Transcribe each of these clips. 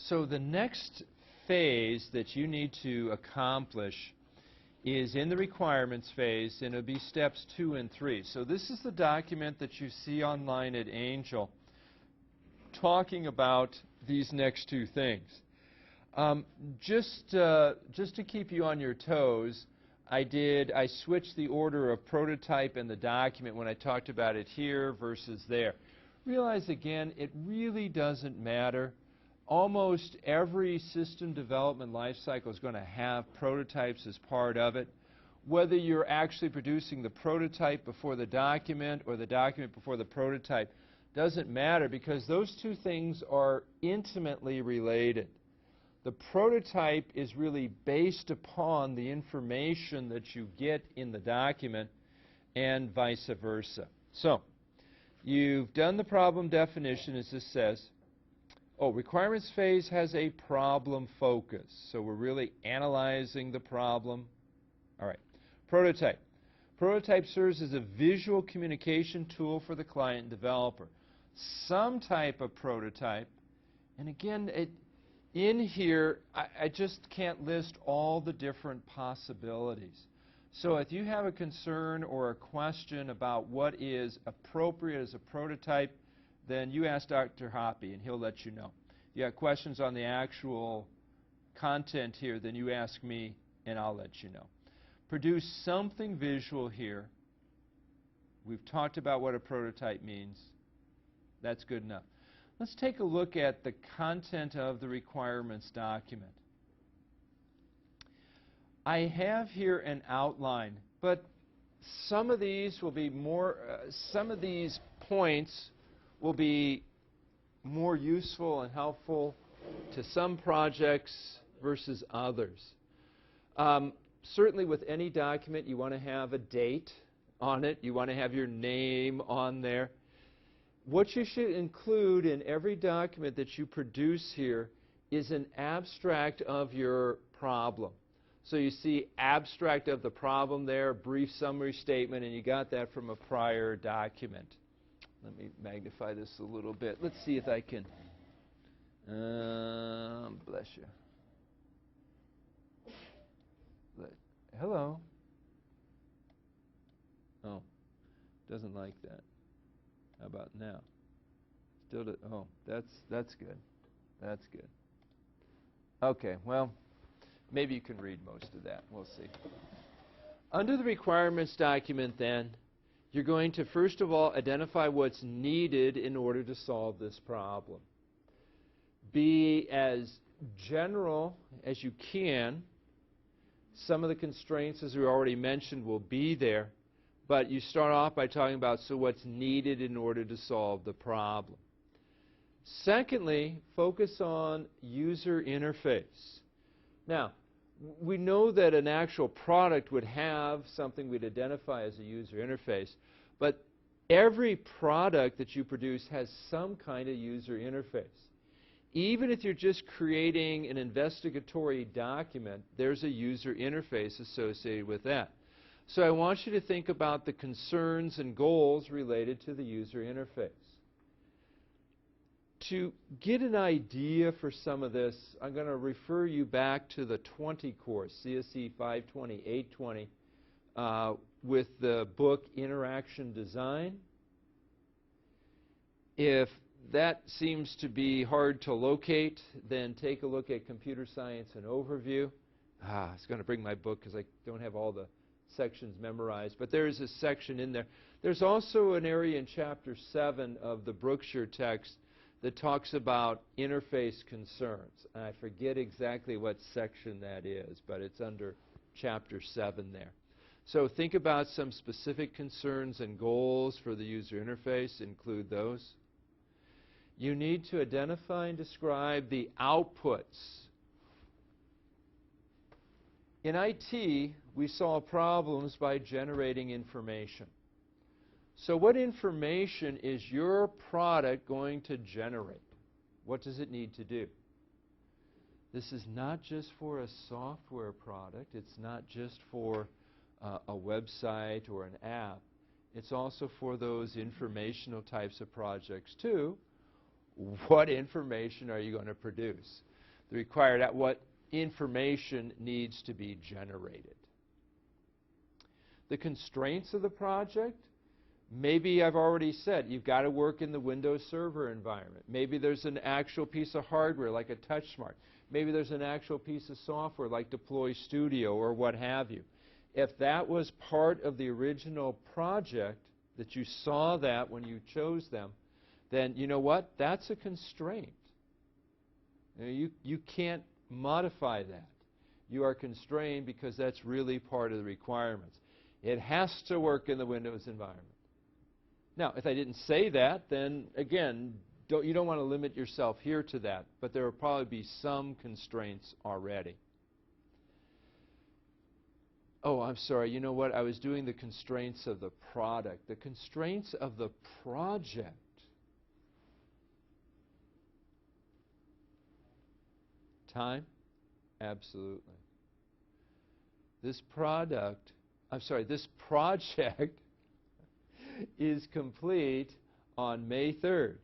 So the next phase that you need to accomplish is in the requirements phase, and it'll be steps 2 and 3. So this is the document that you see online at Angel talking about these next two things. Just to keep you on your toes, I switched the order of prototype and the document when I talked about it here versus there. Realize again, it really doesn't matter. Almost every system development lifecycle is going to have prototypes as part of it. Whether you're actually producing the prototype before the document or the document before the prototype doesn't matter, because those two things are intimately related. The prototype is really based upon the information that you get in the document and vice versa. So, you've done the problem definition, as this says. Oh, requirements phase has a problem focus. So we're really analyzing the problem. All right. Prototype. Prototype serves as a visual communication tool for the client and developer. Some type of prototype, and again, in here, I just can't list all the different possibilities. So if you have a concern or a question about what is appropriate as a prototype, then you ask Dr. Hoppy, and he'll let you know. If you have questions on the actual content here, then you ask me, and I'll let you know. Produce something visual here. We've talked about what a prototype means. That's good enough. Let's take a look at the content of the requirements document. I have here an outline, but some of these will be more, some of these points will be more useful and helpful to some projects versus others. Certainly with any document, you want to have a date on it. You want to have your name on there. What you should include in every document that you produce here is an abstract of your problem. So you see abstract of the problem there, brief summary statement, and you got that from a prior document. Let me magnify this a little bit. Let's see if I can. Bless you. Hello. Oh, doesn't like that. How about now? Still, oh, that's good. That's good. Okay, well, maybe you can read most of that. We'll see. Under the requirements document, then, you're going to, first of all, identify what's needed in order to solve this problem. Be as general as you can. Some of the constraints, as we already mentioned, will be there. But you start off by talking about, so what's needed in order to solve the problem. Secondly, focus on user interface. Now, we know that an actual product would have something we'd identify as a user interface, but every product that you produce has some kind of user interface. Even if you're just creating an investigatory document, there's a user interface associated with that. So I want you to think about the concerns and goals related to the user interface. To get an idea for some of this, I'm going to refer you back to the 20 course, CSC 520, 820, with the book Interaction Design. If that seems to be hard to locate, then take a look at Computer Science and Overview. I was going to bring my book because I don't have all the sections memorized, but there is a section in there. There's also an area in Chapter 7 of the Brookshire text that talks about interface concerns. And I forget exactly what section that is, but it's under Chapter 7 there. So think about some specific concerns and goals for the user interface. Include those. You need to identify and describe the outputs. In IT, we solve problems by generating information. So what information is your product going to generate? What does it need to do? This is not just for a software product. It's not just for a website or an app. It's also for those informational types of projects too. What information are you going to produce? what information needs to be generated. The constraints of the project, maybe I've already said, you've got to work in the Windows Server environment. Maybe there's an actual piece of hardware like a TouchSmart. Maybe there's an actual piece of software like Deploy Studio or what have you. If that was part of the original project, that you saw that when you chose them, then you know what? That's a constraint. You can't modify that. You are constrained because that's really part of the requirements. It has to work in the Windows environment. Now, if I didn't say that, then again, you don't want to limit yourself here to that, but there will probably be some constraints already. Oh, I'm sorry, you know what? I was doing the constraints of the product. The constraints of the project. Time? Absolutely. This project is complete on May 3rd,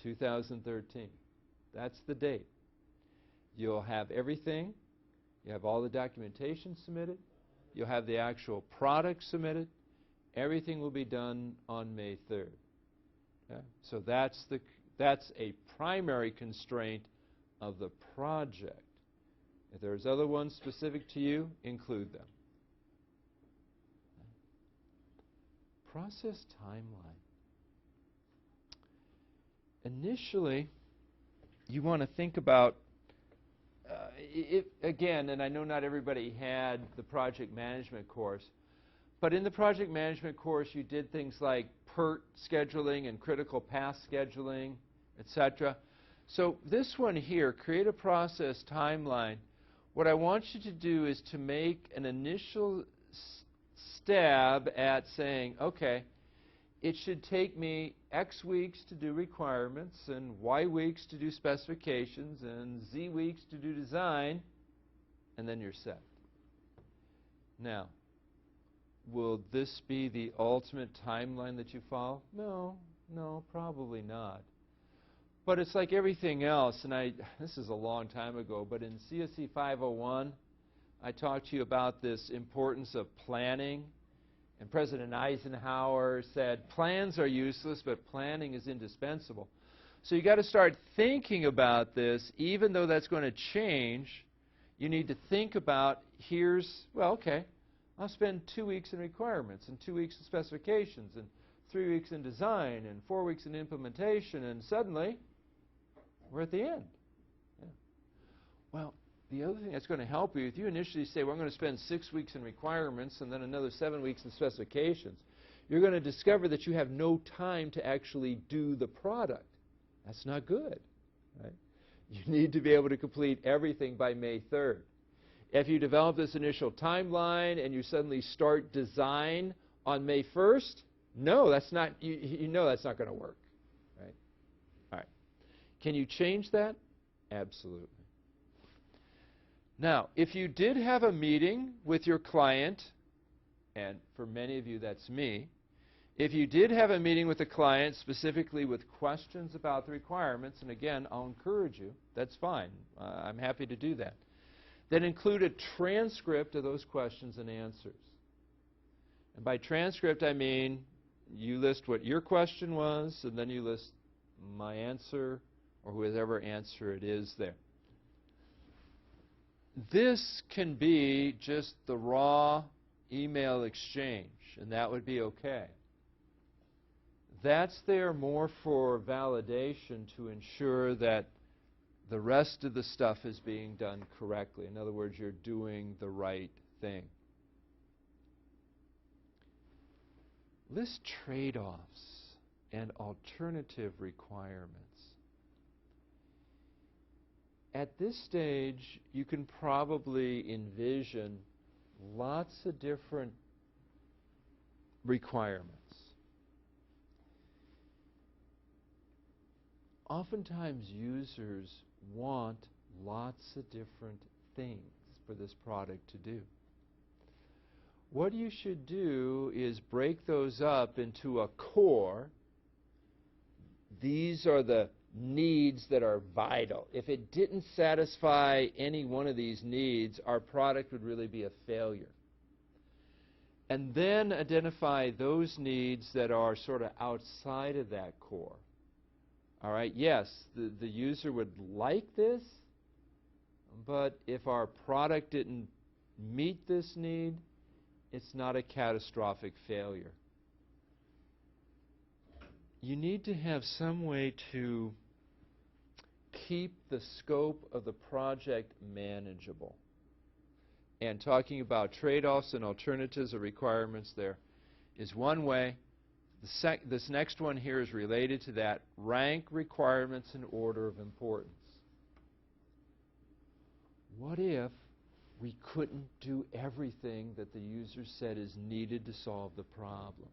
2013. That's the date. You'll have everything. You have all the documentation submitted. You'll have the actual product submitted. Everything will be done on May 3rd. Okay? So that's a primary constraint of the project. If there's other ones specific to you, include them. Process timeline. Initially, you want to think about, again, and I know not everybody had the project management course, but in the project management course you did things like PERT scheduling and critical path scheduling, etc. So this one here, create a process timeline, what I want you to do is to make an initial stab at saying, okay, it should take me X weeks to do requirements and Y weeks to do specifications and Z weeks to do design, and then you're set. Now, will this be the ultimate timeline that you follow? No, probably not. But it's like everything else, and this is a long time ago, but in CSC 501, I talked to you about this importance of planning. And President Eisenhower said, plans are useless, but planning is indispensable. So you've got to start thinking about this. Even though that's going to change, you need to think about, okay, I'll spend 2 weeks in requirements, and 2 weeks in specifications, and 3 weeks in design, and 4 weeks in implementation, and suddenly, we're at the end. Yeah. Well, the other thing that's going to help you, if you initially say, well, I'm going to spend 6 weeks in requirements and then another 7 weeks in specifications, you're going to discover that you have no time to actually do the product. That's not good. Right? You need to be able to complete everything by May 3rd. If you develop this initial timeline and you suddenly start design on May 1st, no, that's not, you know that's not going to work. Right? All right. Can you change that? Absolutely. Now, if you did have a meeting with your client, and for many of you that's me, if you did have a meeting with the client specifically with questions about the requirements, and again, I'll encourage you, that's fine. I'm happy to do that. Then include a transcript of those questions and answers. And by transcript, I mean you list what your question was, and then you list my answer, or whatever answer it is there. This can be just the raw email exchange, and that would be okay. That's there more for validation to ensure that the rest of the stuff is being done correctly. In other words, you're doing the right thing. List trade-offs and alternative requirements. At this stage, you can probably envision lots of different requirements. Oftentimes, users want lots of different things for this product to do. What you should do is break those up into a core. These are the needs that are vital. If it didn't satisfy any one of these needs, our product would really be a failure. And then identify those needs that are sort of outside of that core. All right, yes, the user would like this, but if our product didn't meet this need, it's not a catastrophic failure. You need to have some way to keep the scope of the project manageable. And talking about trade-offs and alternatives or requirements there is one way. This next one here is related to that. Rank requirements in order of importance. What if we couldn't do everything that the user said is needed to solve the problem?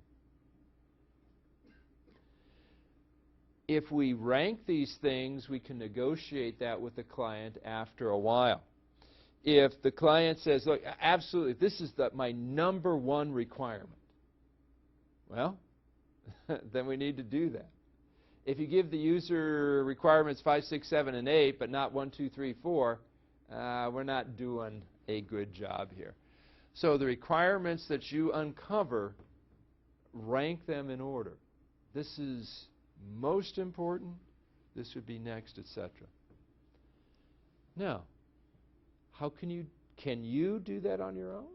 If we rank these things, we can negotiate that with the client after a while. If the client says, look, absolutely, this is my number one requirement, well, then we need to do that. If you give the user requirements 5, 6, 7, and 8, but not 1, 2, 3, 4, we're not doing a good job here. So the requirements that you uncover, rank them in order. This is most important. This would be next, etc. Now, how can you do that on your own?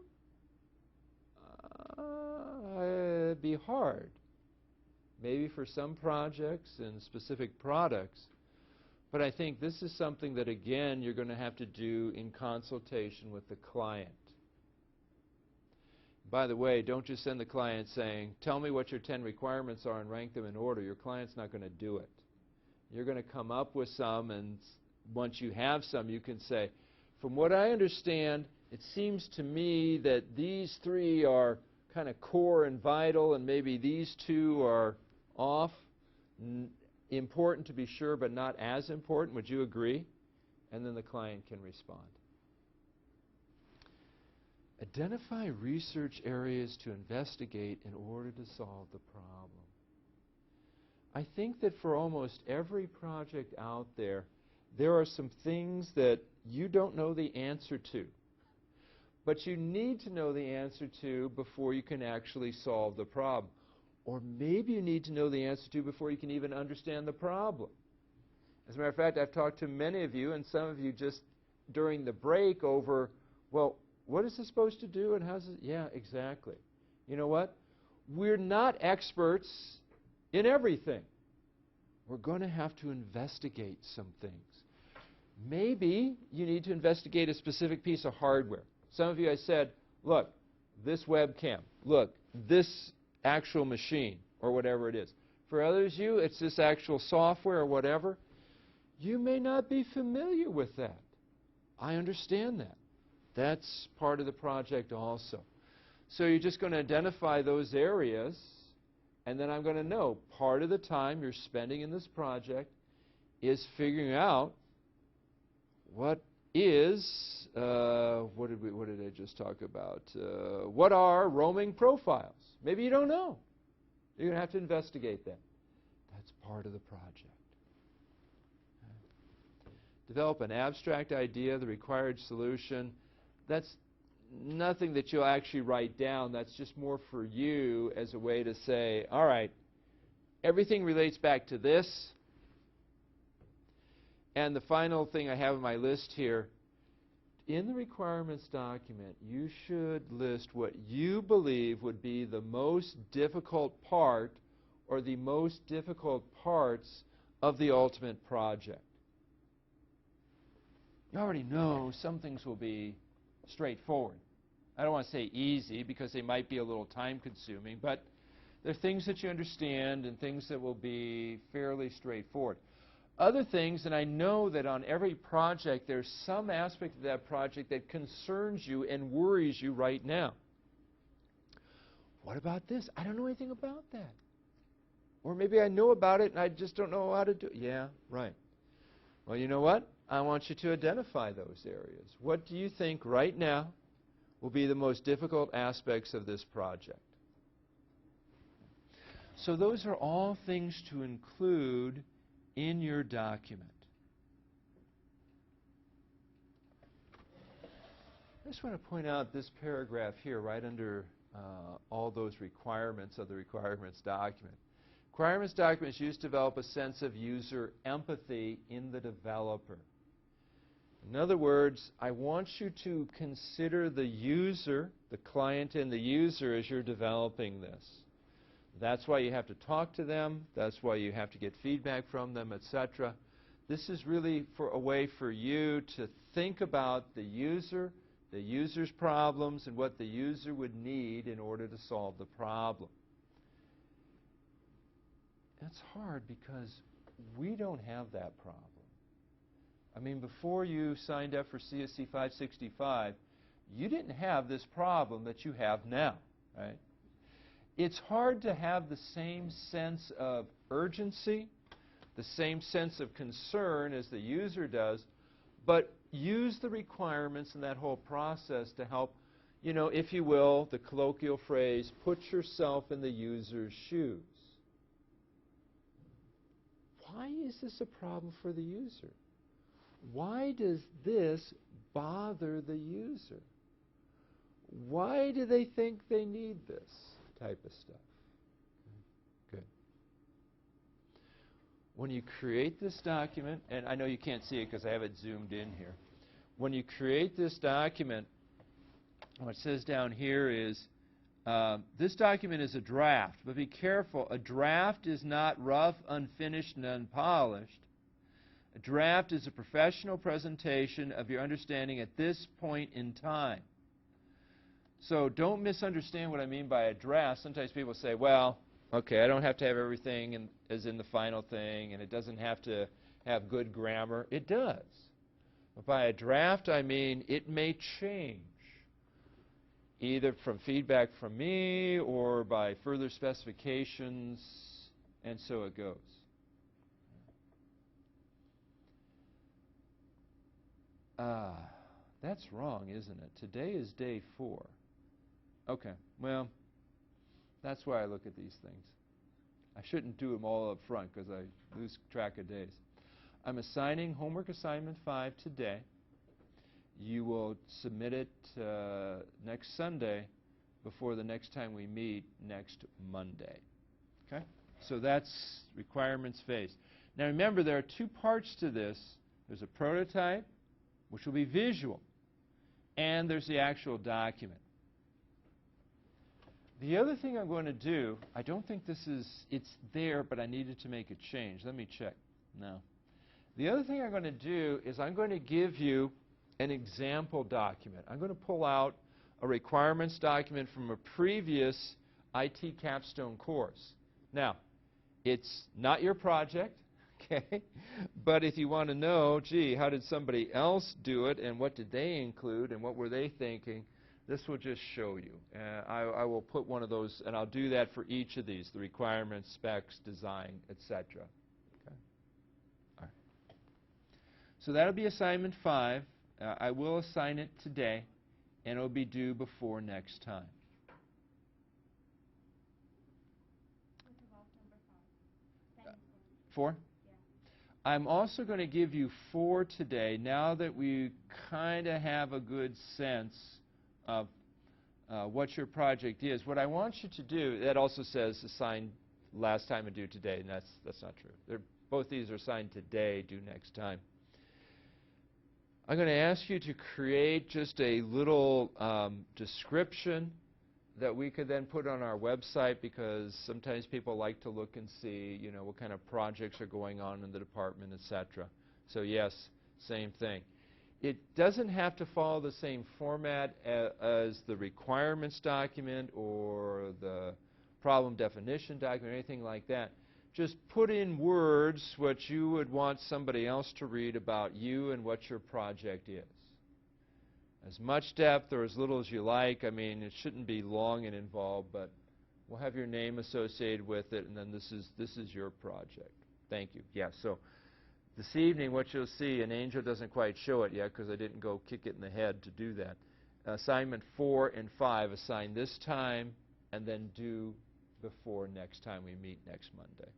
It'd be hard. Maybe for some projects and specific products, but I think this is something that, again, you're going to have to do in consultation with the client. By the way, don't just send the client saying, tell me what your 10 requirements are and rank them in order. Your client's not going to do it. You're going to come up with some, and once you have some, you can say, from what I understand, it seems to me that these 3 are kind of core and vital, and maybe these 2 are off. Important to be sure, but not as important. Would you agree? And then the client can respond. Identify research areas to investigate in order to solve the problem. I think that for almost every project out there, there are some things that you don't know the answer to. But you need to know the answer to before you can actually solve the problem. Or maybe you need to know the answer to before you can even understand the problem. As a matter of fact, I've talked to many of you, and some of you just during the break over, well, what is this supposed to do and how's it? Yeah, exactly. You know what? We're not experts in everything. We're going to have to investigate some things. Maybe you need to investigate a specific piece of hardware. Some of you, I said, look, this webcam, look, this actual machine, or whatever it is. For others of you, it's this actual software or whatever. You may not be familiar with that. I understand that. That's part of the project also. So you're just going to identify those areas, and then I'm going to know part of the time you're spending in this project is figuring out what is, what did I just talk about? What are roaming profiles? Maybe you don't know. You're going to have to investigate that. That's part of the project. Develop an abstract idea, the required solution. That's nothing that you'll actually write down. That's just more for you as a way to say, all right, everything relates back to this. And the final thing I have on my list here, in the requirements document, you should list what you believe would be the most difficult part or the most difficult parts of the ultimate project. You already know some things will be straightforward. I don't want to say easy because they might be a little time-consuming, but they're things that you understand and things that will be fairly straightforward. Other things, and I know that on every project there's some aspect of that project that concerns you and worries you right now. What about this? I don't know anything about that. Or maybe I know about it and I just don't know how to do it. Yeah, right. Well, you know what? I want you to identify those areas. What do you think right now will be the most difficult aspects of this project? So those are all things to include in your document. I just want to point out this paragraph here right under all those requirements of the requirements document. Requirements document is used to develop a sense of user empathy in the developer. In other words, I want you to consider the user, the client and the user as you're developing this. That's why you have to talk to them. That's why you have to get feedback from them, etc. This is really a way for you to think about the user's problems, and what the user would need in order to solve the problem. That's hard because we don't have that problem. I mean, before you signed up for CSC 565, you didn't have this problem that you have now, right? It's hard to have the same sense of urgency, the same sense of concern as the user does, but use the requirements in that whole process to help, if you will, the colloquial phrase, put yourself in the user's shoes. Why is this a problem for the user? Why does this bother the user? Why do they think they need this type of stuff? Good. When you create this document, and I know you can't see it because I have it zoomed in here. When you create this document, what it says down here is, this document is a draft, but be careful. A draft is not rough, unfinished, and unpolished. A draft is a professional presentation of your understanding at this point in time. So don't misunderstand what I mean by a draft. Sometimes people say, well, okay, I don't have to have everything as in the final thing, and it doesn't have to have good grammar. It does. But by a draft, I mean it may change, either from feedback from me or by further specifications, and so it goes. That's wrong, isn't it? Today is day 4. Okay, well, that's why I look at these things. I shouldn't do them all up front because I lose track of days. I'm assigning homework assignment 5 today. You will submit it next Sunday before the next time we meet next Monday. Okay? So that's requirements phase. Now remember, there are 2 parts to this. There's a prototype, which will be visual, and there's the actual document. The other thing I'm going to do, I don't think it's there, but I needed to make a change. Let me check. No. The other thing I'm going to do is I'm going to give you an example document. I'm going to pull out a requirements document from a previous IT capstone course. Now, it's not your project, okay? But if you want to know, gee, how did somebody else do it, and what did they include, and what were they thinking, this will just show you. I will put one of those, and I'll do that for each of these, the requirements, specs, design, etc. Okay? All right. So that'll be assignment 5. I will assign it today, and it will be due before next time. This is also number 5. 4? Yeah. I'm also going to give you 4 today, now that we kind of have a good sense of what your project is. What I want you to do, that also says assign last time and due today, and that's not true. Both these are assigned today, due next time. I'm going to ask you to create just a little description that we could then put on our website, because sometimes people like to look and see, what kind of projects are going on in the department, etc. So yes, same thing. It doesn't have to follow the same format as the requirements document or the problem definition document or anything like that. Just put in words what you would want somebody else to read about you and what your project is. As much depth or as little as you like. I mean, it shouldn't be long and involved, but we'll have your name associated with it, and then this is your project. Thank you. Yeah, so this evening what you'll see, and Angel doesn't quite show it yet because I didn't go kick it in the head to do that. Assignment 4 and 5 assign this time and then due before next time we meet next Monday.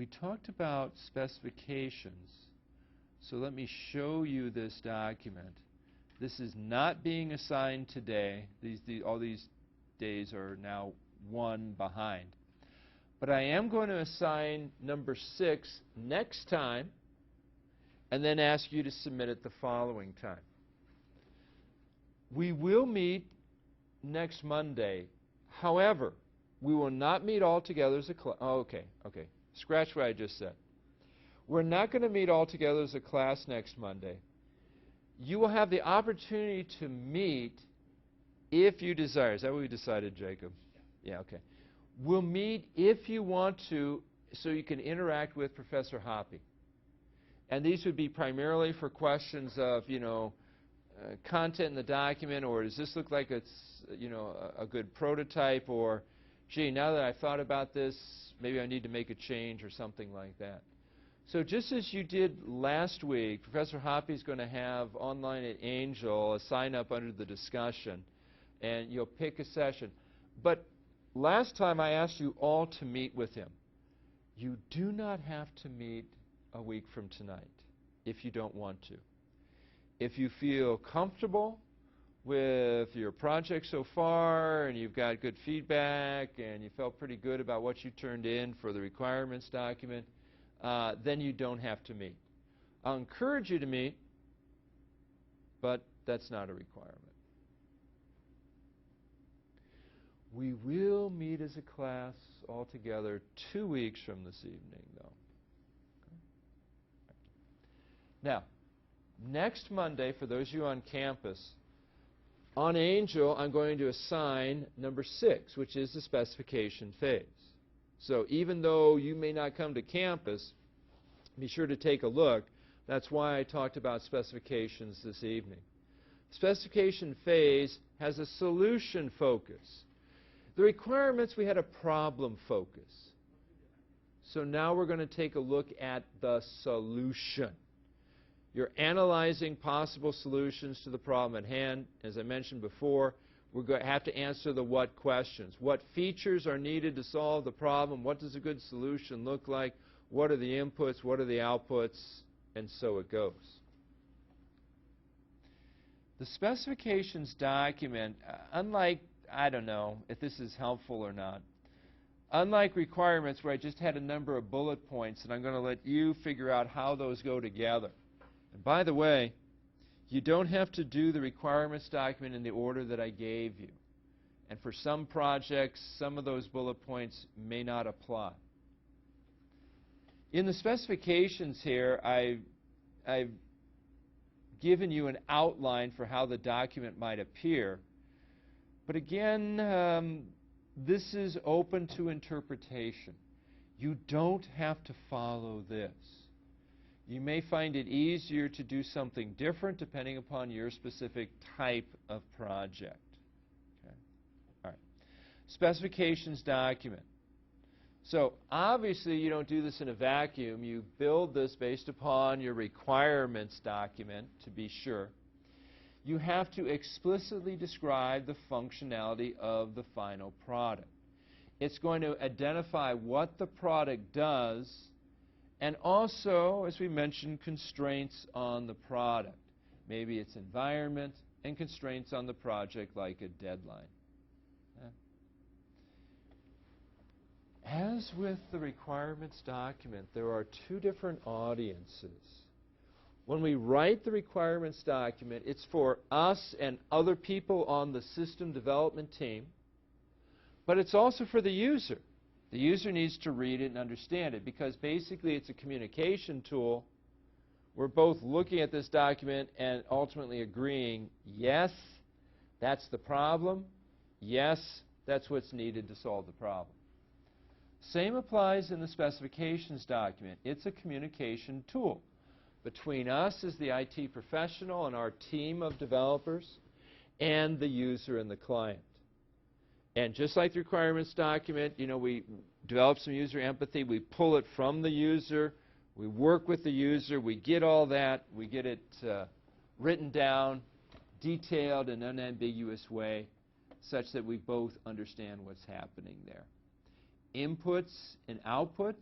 we talked about specifications. So let me show you this document. This is not being assigned today. All these days are now one behind. But I am going to assign number 6 next time and then ask you to submit it the following time. We will meet next Monday. However, we will not meet all together as a class. Oh, okay. Scratch what I just said. We're not going to meet all together as a class next Monday. You will have the opportunity to meet if you desire. Is that what we decided, Jacob? Yeah, okay. We'll meet if you want to so you can interact with Professor Hoppe. And these would be primarily for questions of, content in the document, or does this look like it's, a good prototype, or, gee, now that I've thought about this, maybe I need to make a change or something like that. So just as you did last week, Professor Hoppe is going to have online at Angel a sign-up under the discussion, and you'll pick a session. But last time I asked you all to meet with him. You do not have to meet a week from tonight if you don't want to. If you feel comfortable with your project so far and you've got good feedback and you felt pretty good about what you turned in for the requirements document, then you don't have to meet. I'll encourage you to meet, but that's not a requirement. We will meet as a class all together 2 weeks from this evening, though. Okay. Now, next Monday, for those of you on campus, on Angel, I'm going to assign number 6, which is the specification phase. So even though you may not come to campus, be sure to take a look. That's why I talked about specifications this evening. Specification phase has a solution focus. The requirements, we had a problem focus. So now we're going to take a look at the solution. You're analyzing possible solutions to the problem at hand. As I mentioned before, we're going to have to answer the what questions. What features are needed to solve the problem? What does a good solution look like? What are the inputs? What are the outputs? And so it goes. The specifications document, unlike, I don't know if this is helpful or not, unlike requirements where I just had a number of bullet points and I'm going to let you figure out how those go together. And by the way, you don't have to do the requirements document in the order that I gave you. And for some projects, some of those bullet points may not apply. In the specifications here, I've given you an outline for how the document might appear. But again, this is open to interpretation. You don't have to follow this. You may find it easier to do something different depending upon your specific type of project. Okay. All right. Specifications document. So obviously you don't do this in a vacuum. You build this based upon your requirements document to be sure. You have to explicitly describe the functionality of the final product. It's going to identify what the product does and also, as we mentioned, constraints on the product. Maybe it's environment and constraints on the project like a deadline. As with the requirements document, there are 2 different audiences. When we write the requirements document, it's for us and other people on the system development team, but it's also for the user. The user needs to read it and understand it because basically it's a communication tool. We're both looking at this document and ultimately agreeing, yes, that's the problem. Yes, that's what's needed to solve the problem. Same applies in the specifications document. It's a communication tool between us as the IT professional and our team of developers and the user and the client. And just like the requirements document, we develop some user empathy, we pull it from the user, we work with the user, we get all that, we get it written down, detailed in an unambiguous way, such that we both understand what's happening there. Inputs and outputs,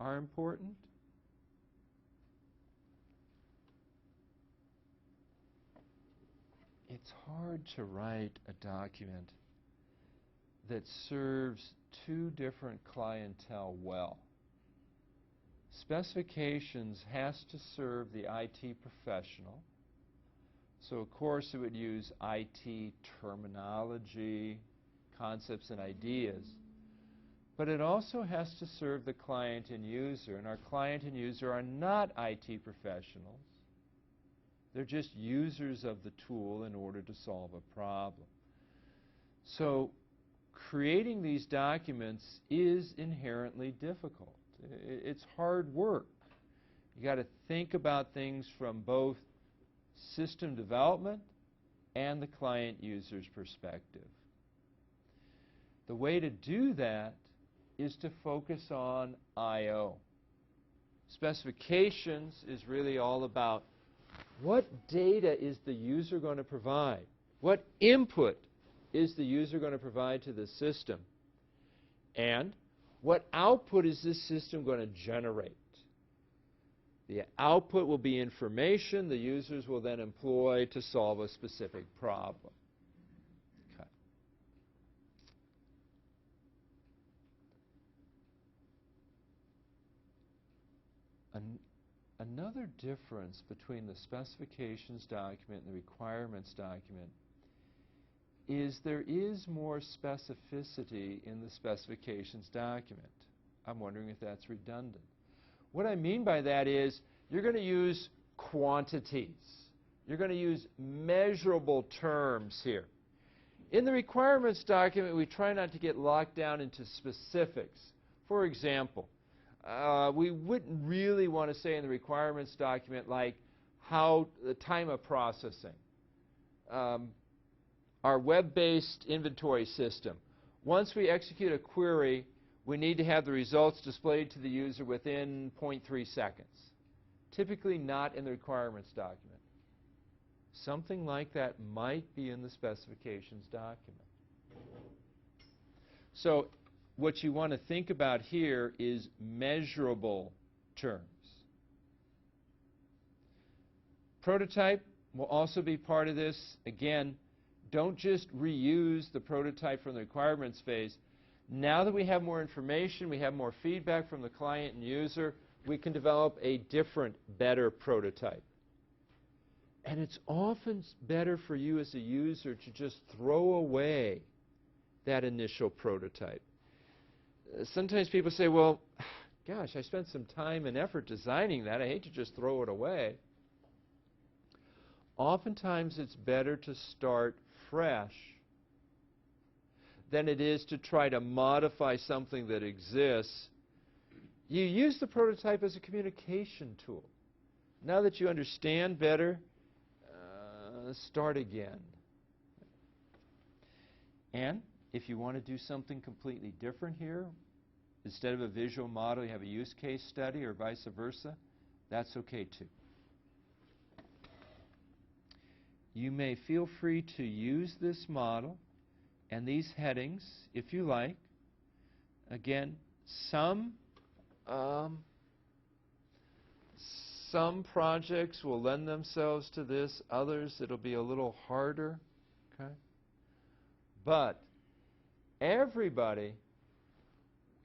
are important? It's hard to write a document that serves two different clientele well. Specifications has to serve the IT professional. So of course it would use IT terminology, concepts and ideas. But it also has to serve the client and user. And our client and user are not IT professionals. They're just users of the tool in order to solve a problem. So creating these documents is inherently difficult. It's hard work. You got to think about things from both system development and the client user's perspective. The way to do that is to focus on I/O. Specifications is really all about what data is the user going to provide? What input is the user going to provide to the system? And what output is this system going to generate? The output will be information the users will then employ to solve a specific problem. Okay. Another difference between the specifications document and the requirements document is there is more specificity in the specifications document. I'm wondering if that's redundant. What I mean by that is you're going to use quantities. You're going to use measurable terms here. In the requirements document, we try not to get locked down into specifics. For example, we wouldn't really want to say in the requirements document like how the time of processing. Our web-based inventory system. Once we execute a query, we need to have the results displayed to the user within 0.3 seconds. Typically not in the requirements document. Something like that might be in the specifications document. So what you want to think about here is measurable terms. Prototype will also be part of this. Again, don't just reuse the prototype from the requirements phase. Now that we have more information, we have more feedback from the client and user, we can develop a different, better prototype. And it's often better for you as a user to just throw away that initial prototype. Sometimes people say, well, gosh, I spent some time and effort designing that. I hate to just throw it away. Oftentimes it's better to start fresh than it is to try to modify something that exists. You use the prototype as a communication tool. Now that you understand better, start again. And if you want to do something completely different here, instead of a visual model, you have a use case study or vice versa, that's okay too. You may feel free to use this model and these headings if you like. Again, some projects will lend themselves to this, others it'll be a little harder, okay? But everybody,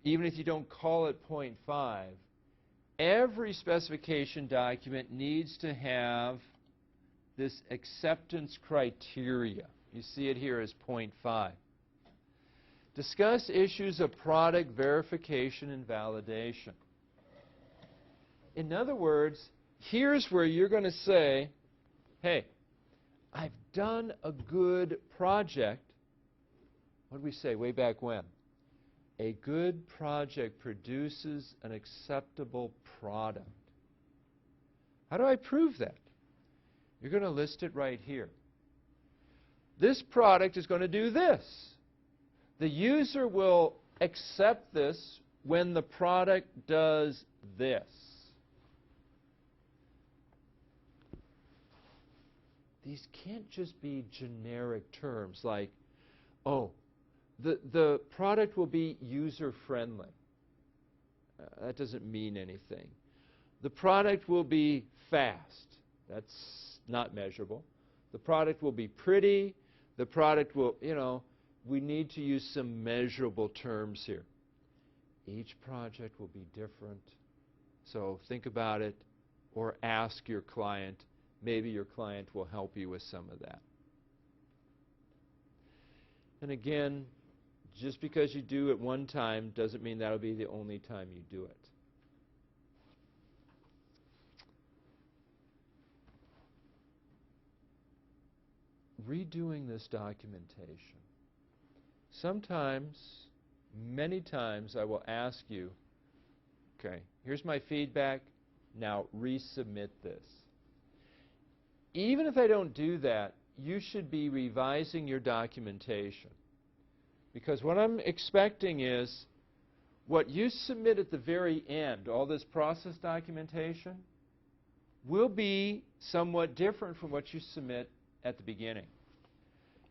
even if you don't call it 0.5, every specification document needs to have this acceptance criteria. You see it here as 0.5. Discuss issues of product verification and validation. In other words, here's where you're going to say, hey, I've done a good project. What did we say way back when? A good project produces an acceptable product. How do I prove that? You're going to list it right here. This product is going to do this. The user will accept this when the product does this. These can't just be generic terms like, oh, the product will be user-friendly. That doesn't mean anything. The product will be fast. That's not measurable. The product will be pretty. The product will, we need to use some measurable terms here. Each project will be different. So think about it or ask your client. Maybe your client will help you with some of that. And again, just because you do it one time doesn't mean that'll be the only time you do it. Redoing this documentation. Sometimes, many times, I will ask you, okay, here's my feedback, now resubmit this. Even if I don't do that, you should be revising your documentation. Because what I'm expecting is what you submit at the very end, all this process documentation, will be somewhat different from what you submit at the beginning.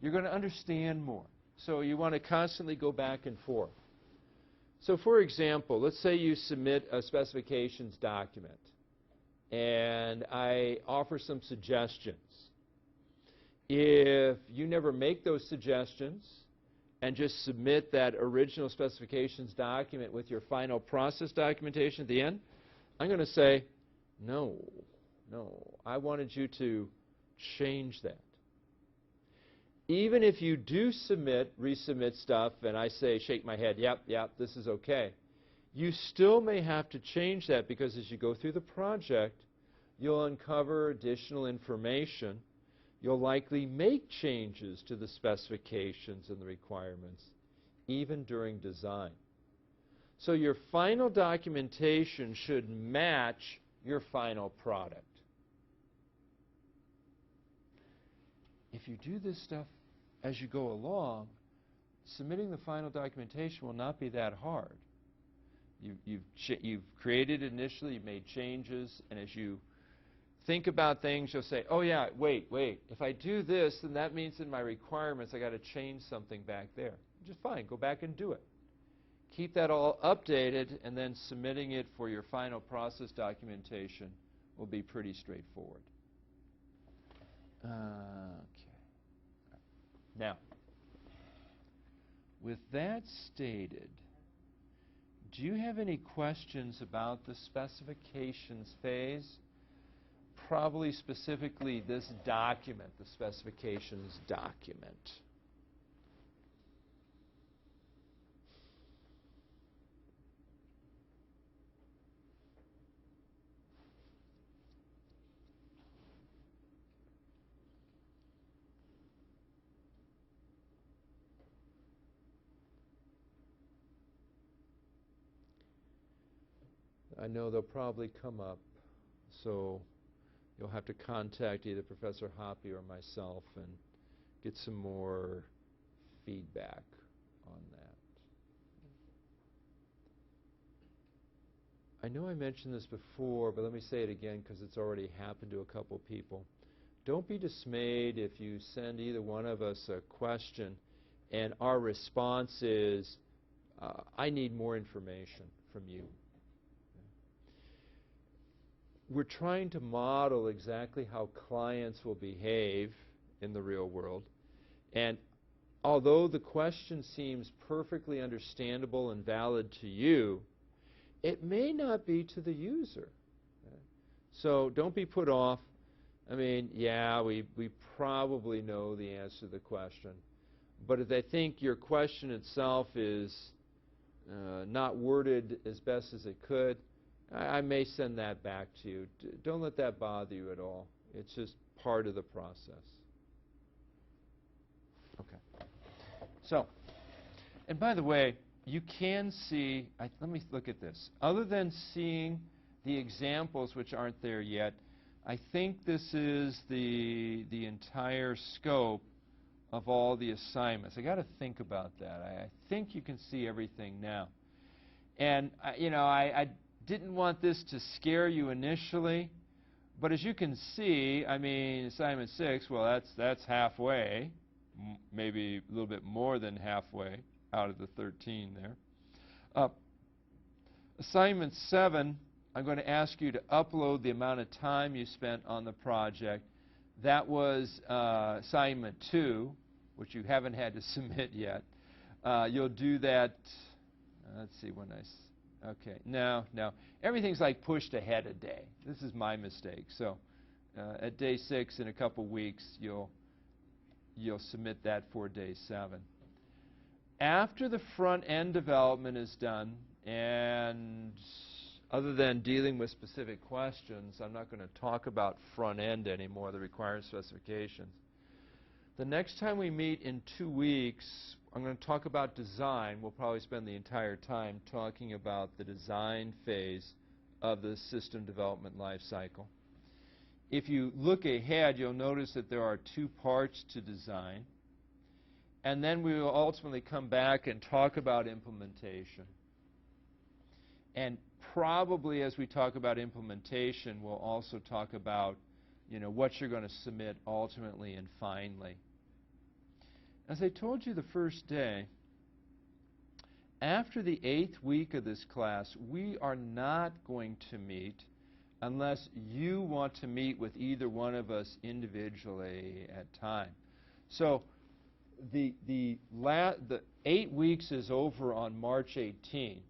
You're going to understand more. So you want to constantly go back and forth. So for example, let's say you submit a specifications document and I offer some suggestions. If you never make those suggestions and just submit that original specifications document with your final process documentation at the end, I'm going to say, no, I wanted you to change that. Even if you do resubmit stuff, and I say, shake my head, yep, this is okay, you still may have to change that because as you go through the project, you'll uncover additional information. You'll likely make changes to the specifications and the requirements, even during design. So your final documentation should match your final product. If you do this stuff as you go along, submitting the final documentation will not be that hard. You've created initially, you've made changes, and as you think about things, you'll say, oh yeah, wait, if I do this, then that means in my requirements I got to change something back there. Just fine, go back and do it. Keep that all updated, and then submitting it for your final process documentation will be pretty straightforward. Okay. Now, with that stated, do you have any questions about the specifications phase? Probably specifically this document, the specifications document. I know they'll probably come up, so you'll have to contact either Professor Hoppy or myself and get some more feedback on that. I know I mentioned this before, but let me say it again because it's already happened to a couple people. Don't be dismayed if you send either one of us a question and our response is, I need more information from you. We're trying to model exactly how clients will behave in the real world. And although the question seems perfectly understandable and valid to you, it may not be to the user. So don't be put off. I mean, yeah, we probably know the answer to the question. But if they think your question itself is not worded as best as it could, I may send that back to you. Don't let that bother you at all. It's just part of the process. Okay. So, and by the way, you can see, let me look at this. Other than seeing the examples which aren't there yet, I think this is the entire scope of all the assignments. I got to think about that. I think you can see everything now. And, I didn't want this to scare you initially, but as you can see, I mean, assignment 6, well, that's halfway, maybe a little bit more than halfway out of the 13 there. Assignment 7, I'm going to ask you to upload the amount of time you spent on the project. That was assignment 2, which you haven't had to submit yet. You'll do that, let's see when okay, no. Everything's like pushed ahead a day. This is my mistake. So at day 6 in a couple weeks, you'll submit that for day 7. After the front end development is done, and other than dealing with specific questions, I'm not going to talk about front end anymore, the required specifications. The next time we meet in 2 weeks, I'm going to talk about design. We'll probably spend the entire time talking about the design phase of the system development life cycle. If you look ahead, you'll notice that there are 2 parts to design. And then we will ultimately come back and talk about implementation. And probably as we talk about implementation, we'll also talk about, what you're going to submit ultimately and finally. As I told you the first day, after the 8th week of this class, we are not going to meet unless you want to meet with either one of us individually at time. So the 8 weeks is over on March 18th.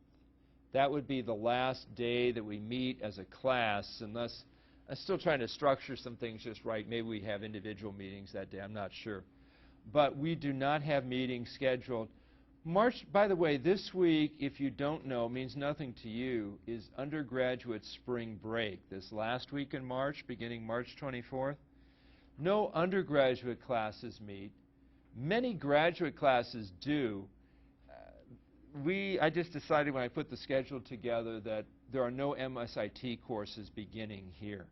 That would be the last day that we meet as a class, unless I'm still trying to structure some things just right. Maybe we have individual meetings that day. I'm not sure. But we do not have meetings scheduled. March, by the way, this week, if you don't know, means nothing to you, is undergraduate spring break. This last week in March, beginning March 24th. No undergraduate classes meet. Many graduate classes do. I just decided when I put the schedule together that there are no MSIT courses beginning here.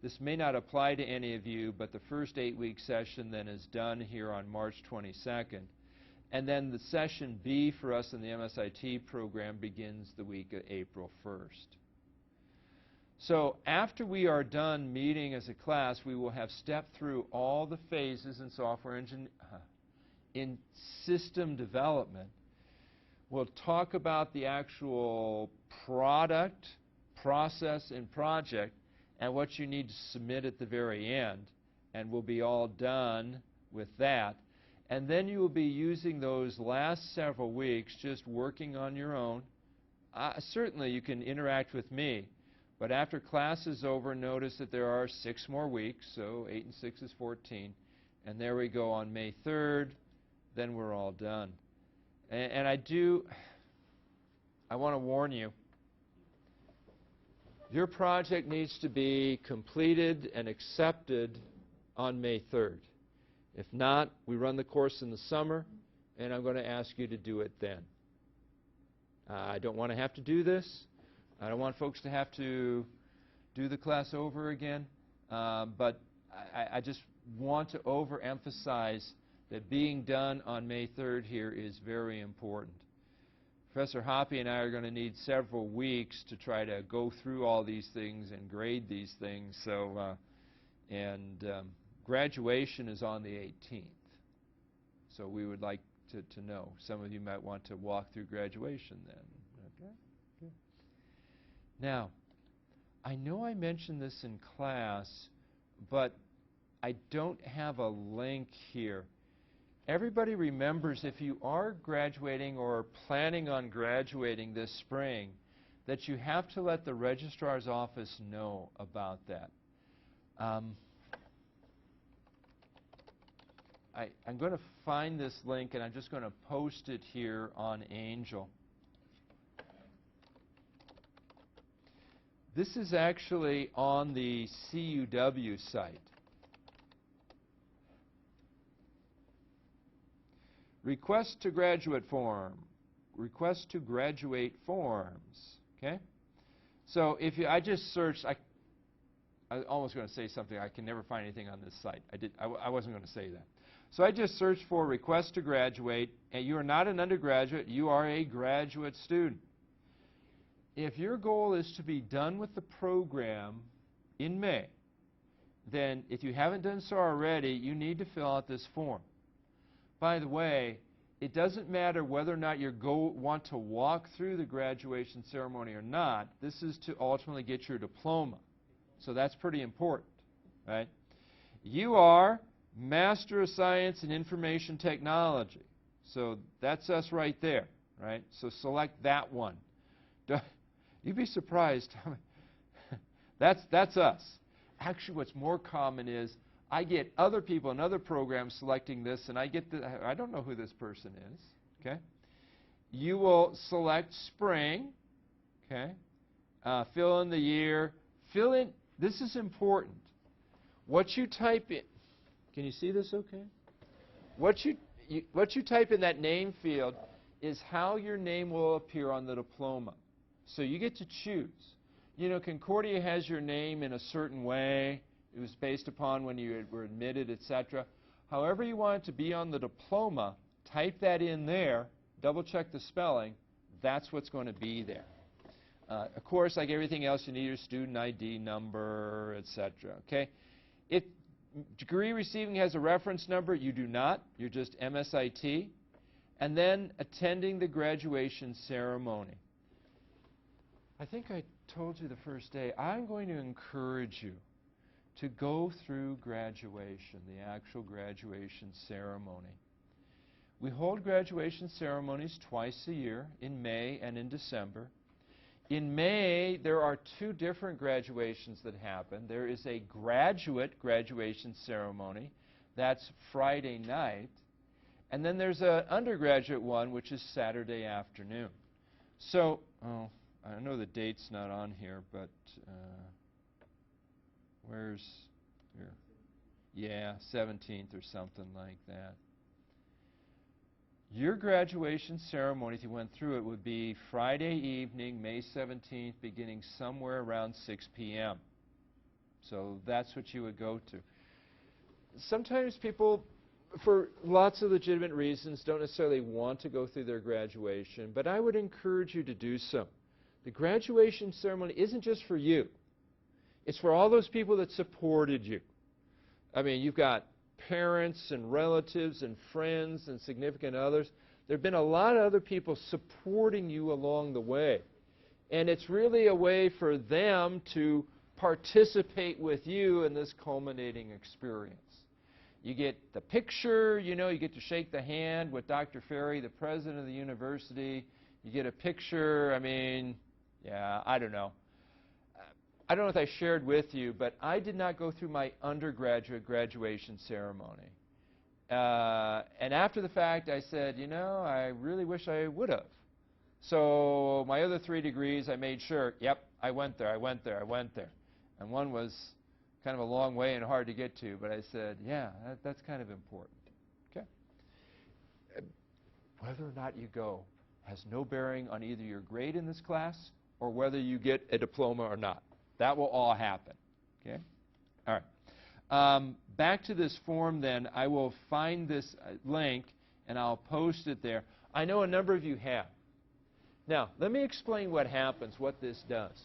This may not apply to any of you, but the first 8-week session then is done here on March 22nd. And then the session B for us in the MSIT program begins the week of April 1st. So after we are done meeting as a class, we will have stepped through all the phases in software in system development. We'll talk about the actual product, process, and project, and what you need to submit at the very end. And we'll be all done with that. And then you will be using those last several weeks just working on your own. Certainly you can interact with me, but after class is over, notice that there are 6 more weeks, so 8 and 6 is 14. And there we go on May 3rd, then we're all done. And I want to warn you, your project needs to be completed and accepted on May 3rd. If not, we run the course in the summer, and I'm going to ask you to do it then. I don't want to have to do this. I don't want folks to have to do the class over again, but I just want to overemphasize that being done on May 3rd here is very important. Professor Hoppe and I are going to need several weeks to try to go through all these things and grade these things. So, graduation is on the 18th. So we would like to know. Some of you might want to walk through graduation then. Okay? Good. Now, I know I mentioned this in class, but I don't have a link here. Everybody remembers if you are graduating or planning on graduating this spring, that you have to let the registrar's office know about that. I'm going to find this link, and I'm just going to post it here on Angel. This is actually on the CUW site. Request to graduate form. Request to graduate forms. Okay? So if I just searched, I almost going to say something. I can never find anything on this site. I wasn't going to say that. So I just searched for request to graduate, and you are not an undergraduate. You are a graduate student. If your goal is to be done with the program in May, then if you haven't done so already, you need to fill out this form. By the way, it doesn't matter whether or not you want to walk through the graduation ceremony or not. This is to ultimately get your diploma. So that's pretty important, right? You are Master of Science in Information Technology. So that's us right there, right? So select that one. You'd be surprised. That's us. Actually, what's more common is I get other people in other programs selecting this, and I don't know who this person is, okay? You will select spring, okay? Fill in the year. Fill in, this is important. What you type in, can you see this okay? What you type in that name field is how your name will appear on the diploma. So you get to choose. You know, Concordia has your name in a certain way. It was based upon when you were admitted, etc. However you want it to be on the diploma, type that in there, double check the spelling, that's what's going to be there. Of course, like everything else, you need your student ID number, etc. Okay? If degree receiving has a reference number, you do not. You're just MSIT. And then attending the graduation ceremony. I think I told you the first day, I'm going to encourage you to go through graduation, the actual graduation ceremony. We hold graduation ceremonies twice a year, in May and in December. In May, there are two different graduations that happen. There is a graduate graduation ceremony. That's Friday night. And then there's an undergraduate one, which is Saturday afternoon. So, I know the date's not on here, but where's here? Yeah, 17th or something like that. Your graduation ceremony, if you went through it, would be Friday evening, May 17th, beginning somewhere around 6 p.m. So that's what you would go to. Sometimes people, for lots of legitimate reasons, don't necessarily want to go through their graduation, but I would encourage you to do so. The graduation ceremony isn't just for you. It's for all those people that supported you. I mean, you've got parents and relatives and friends and significant others. There have been a lot of other people supporting you along the way. And it's really a way for them to participate with you in this culminating experience. You get the picture, you know, you get to shake the hand with Dr. Ferry, the president of the university. You get a picture, I mean, yeah, I don't know. I don't know if I shared with you, but I did not go through my undergraduate graduation ceremony. And after the fact, I said, you know, I really wish I would have. So my other 3 degrees, I made sure, yep, I went there. And one was kind of a long way and hard to get to, but I said, yeah, that's kind of important. Okay? Whether or not you go has no bearing on either your grade in this class or whether you get a diploma or not. That will all happen. Okay? All right. Back to this form then. I will find this link and I'll post it there. I know a number of you have. Now, let me explain what happens, what this does.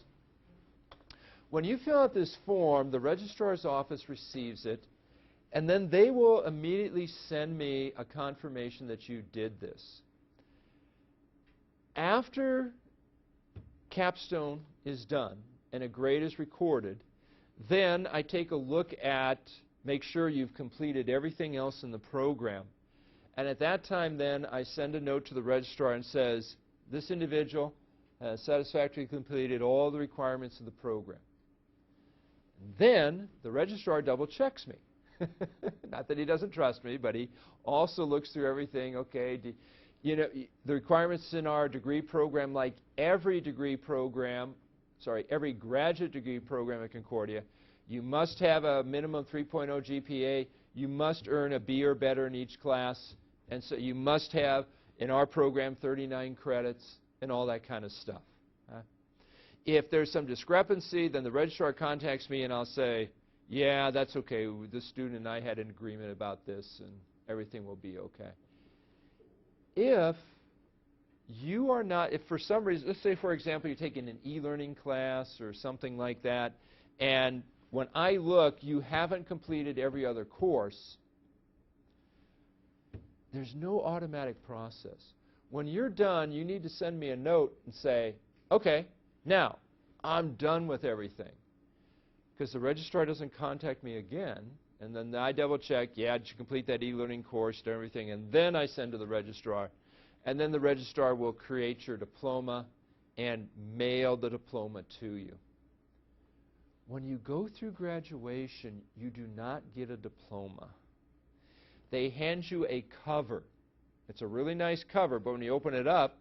When you fill out this form, the registrar's office receives it, and then they will immediately send me a confirmation that you did this. After capstone is done and a grade is recorded, then I take a look at, make sure you've completed everything else in the program. And at that time then, I send a note to the registrar and says, this individual has satisfactorily completed all the requirements of the program. Then the registrar double checks me. Not that he doesn't trust me, but he also looks through everything. Okay, you know, the requirements in our degree program, like every degree program, every graduate degree program at Concordia, you must have a minimum 3.0 GPA. You must earn a B or better in each class. And so you must have, in our program, 39 credits and all that kind of stuff. If there's some discrepancy, then the registrar contacts me and I'll say, yeah, that's okay. The student and I had an agreement about this and everything will be okay. If you are not, if for some reason, let's say for example you're taking an e-learning class or something like that, and when I look, you haven't completed every other course, There's no automatic process. When you're done, you need to send me a note and say, okay, now, I'm done with everything. Because the registrar doesn't contact me again, and then I double check, yeah, did you complete that e-learning course and everything, and then I send to the registrar. And then the registrar will create your diploma and mail the diploma to you. When you go through graduation, you do not get a diploma. They hand you a cover. It's a really nice cover, but when you open it up,